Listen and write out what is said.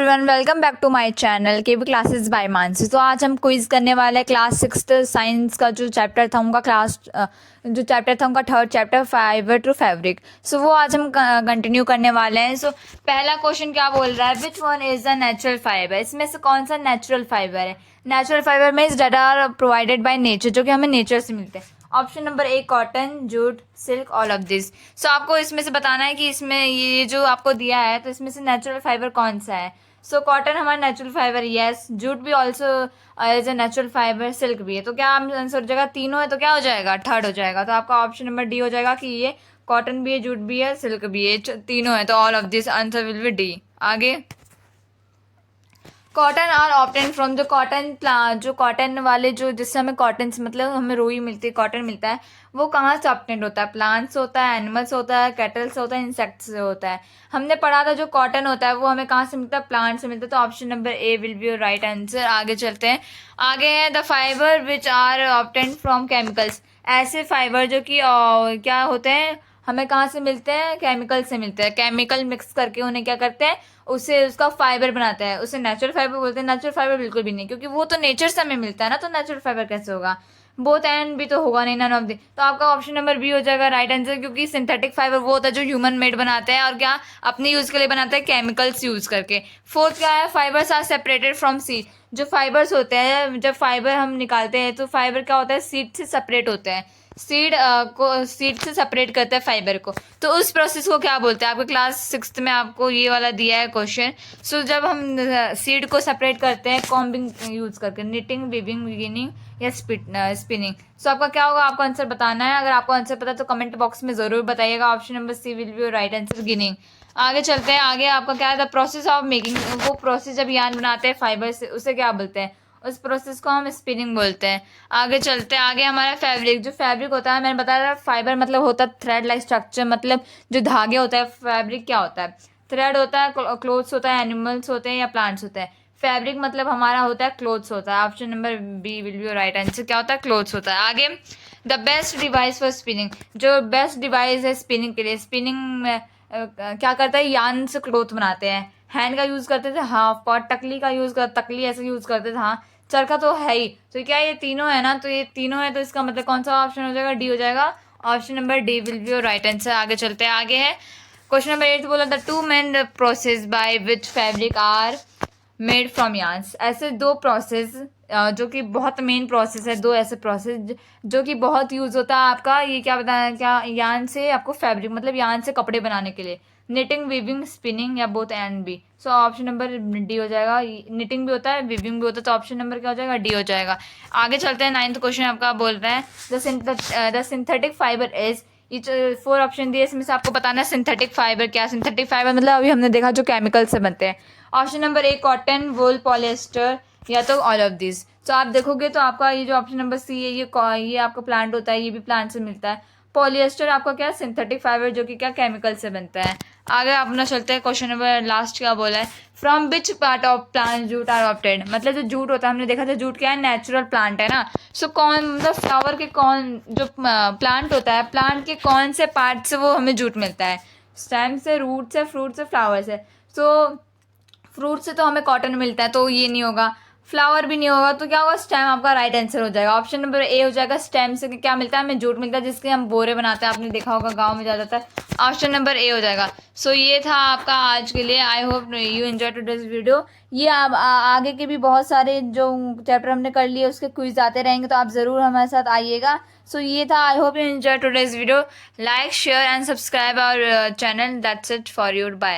Everyone, welcome back to my channel KV classes by Mansi. तो आज हम क्विज करने वाले हैं क्लास 6th साइंस का जो चैप्टर था उनका third chapter fibre to fabric. So वो आज हम कंटिन्यू करने वाले हैं। सो पहला क्वेश्चन क्या बोल रहा है, which one is the natural fibre. इसमें से कौन सा नेचुरल फाइबर है। नेचुरल फाइबर में that are provided by nature, जो कि हमें नेचर से मिलते हैं। Option number A cotton, jute, silk, all of this. So आपको इसमें से बताना है कि इसमें ये जो आपको दिया है तो इसमें से नेचुरल फाइबर कौन सा है। सो कॉटन हमारा नेचुरल फाइबर, यस। जूट भी also as a natural fibre, silk भी है। तो क्या आंसर हो जाएगा, तीनों है तो क्या हो जाएगा, थर्ड हो जाएगा। तो आपका ऑप्शन नंबर डी हो जाएगा कि ये कॉटन भी है, जूट भी है, सिल्क भी है, तीनों है। तो all of this answer will be D. आगे, कॉटन आर ऑप्टेन फ्रॉम, जो कॉटन प्लांट, जो कॉटन वाले जो जिससे हमें कॉटन से मतलब हमें रुई मिलती है, कॉटन मिलता है, वो कहाँ से ऑप्टेन होता है। प्लांट्स होता है, एनिमल्स होता है, कैटल से होता है, इंसेक्ट्स से होता है। हमने पढ़ा था जो कॉटन होता है वो हमें कहाँ से मिलता है, प्लांट से मिलता है। तो option number A will be your right answer. आगे चलते हैं। आगे है the fibre which are obtain from chemicals. ऐसे फाइबर जो कि क्या होते हैं, हमें कहाँ से मिलते हैं, केमिकल से मिलते हैं। केमिकल मिक्स करके उन्हें क्या करते हैं, उससे उसका फाइबर बनाते हैं, उसे नेचुरल फाइबर बोलते हैं। नेचुरल फाइबर बिल्कुल भी नहीं, क्योंकि वो तो नेचर से हमें मिलता है ना, तो नेचुरल फाइबर कैसे होगा। बोथ एंड भी तो होगा नहीं, नन ऑफ दी। तो आपका ऑप्शन नंबर बी हो जाएगा राइट आंसर, क्योंकि सिंथेटिक फाइबर वो होता है जो ह्यूमन मेड बनाते हैं और क्या अपने यूज के लिए बनाते हैं, केमिकल्स यूज करके। फोर्थ क्या है, fibres are separated from seed. जो फाइबर्स होते हैं, जब फाइबर हम निकालते हैं तो फाइबर क्या होता है, सीड से सेपरेट होते हैं। सीड से सेपरेट करता है फाइबर को। तो उस प्रोसेस को क्या बोलते हैं, आपके क्लास 6th में आपको ये वाला दिया है क्वेश्चन। सो जब हम सीड को सेपरेट करते हैं कॉम्बिंग यूज करके, निटिंग, वीविंग, गिनिंग या स्पिनिंग। सो आपका क्या होगा, आपको आंसर बताना है। अगर आपको आंसर पता है तो कमेंट बॉक्स में जरूर बताइएगा। Option number C will be right answer, ginning. आगे चलते हैं। आगे आपका क्या है, द प्रोसेस ऑफ मेकिंग। वो प्रोसेस जब यार्न बनाते हैं फाइबर से, उसे क्या बोलते हैं, उस प्रोसेस को हम स्पिनिंग बोलते हैं। आगे चलते हैं। आगे हमारा फैब्रिक, जो फैब्रिक होता है, मैंने बताया था फाइबर मतलब होता है थ्रेड लाइक स्ट्रक्चर, मतलब जो धागे होता है। फैब्रिक क्या होता है, थ्रेड होता है, क्लोथ्स होता है, एनिमल्स होते हैं या प्लांट्स होते हैं। फैब्रिक मतलब हमारा होता है क्लोथ्स होता है। Option number B will be right answer, क्या होता है, क्लोथ्स होता है। आगे, the best device for spinning. जो बेस्ट डिवाइस है स्पिनिंग के लिए, स्पिनिंग में क्या करता है, यार्न से क्लोथ बनाते हैं। हैंड का यूज करते थे, हाफ पॉट, टकली का यूज कर, तकली ऐसे यूज करते थे, हाँ। चरखा तो है ही। तो क्या ये तीनों है ना, तो ये तीनों है, तो इसका मतलब कौन सा ऑप्शन हो जाएगा, डी हो जाएगा। Option number D will be your right answer. आगे चलते हैं। आगे है क्वेश्चन नंबर 8 बोला, the two main process by which fabric are made from yarns. ऐसे दो प्रोसेस जो कि बहुत मेन प्रोसेस है, दो ऐसे प्रोसेस जो कि बहुत यूज होता है आपका, ये क्या बताया, क्या यार्न से आपको फैब्रिक मतलब यार्न से कपड़े बनाने के लिए, निटिंग, वीविंग, स्पिनिंग या both and B. So option number D हो जाएगा। निटिंग भी होता है, वीविंग भी होता है, तो ऑप्शन नंबर क्या हो जाएगा, डी हो जाएगा। आगे चलते हैं। 9th क्वेश्चन आपका बोल रहा है, द सिंथेटिक फाइबर इज। ये 4 ऑप्शन दिए, इसमें से आपको बताना है सिंथेटिक फाइबर क्या। सिंथेटिक फाइबर मतलब अभी हमने देखा जो केमिकल से बनते हैं। Option number A cotton, wool, polyester या तो ऑल ऑफ दिस। तो आप देखोगे तो आपका ये जो ऑप्शन नंबर सी है, ये आपका प्लांट होता है, ये भी प्लांट से मिलता है। पॉलिएस्टर आपका क्या, सिंथेटिक फाइबर जो कि क्या केमिकल से बनता है। आगे अपना चलते हैं। क्वेश्चन नंबर लास्ट क्या बोला है, from which part of plant jute are obtained. मतलब जो जूट होता है, हमने देखा था जूट क्या है, नेचुरल प्लांट है ना। सो कौन मतलब फ्लावर के कौन, जो प्लांट होता है, प्लांट के कौन से पार्ट से वो हमें जूट मिलता है, स्टेम से, रूट से, फ्रूट से, फ्लावर से। सो फ्रूट से तो हमें कॉटन मिलता है, तो ये नहीं होगा। फ्लावर भी नहीं होगा, तो क्या होगा, स्टेम आपका राइट आंसर हो जाएगा। ऑप्शन नंबर ए हो जाएगा, स्टेम से क्या मिलता है, हमें जूट मिलता है, जिसके हम बोरे बनाते हैं, आपने देखा होगा गांव में ज़्यादातर। ऑप्शन नंबर ए हो जाएगा। सो ये था आपका आज के लिए। आई hope you enjoy today's video. ये आप आगे के भी बहुत सारे जो चैप्टर हमने कर लिए उसके क्विज आते रहेंगे, तो आप ज़रूर हमारे साथ आइएगा। सो ये था। I hope you enjoy today's video. Like, share and subscribe our channel. That's it for your bye.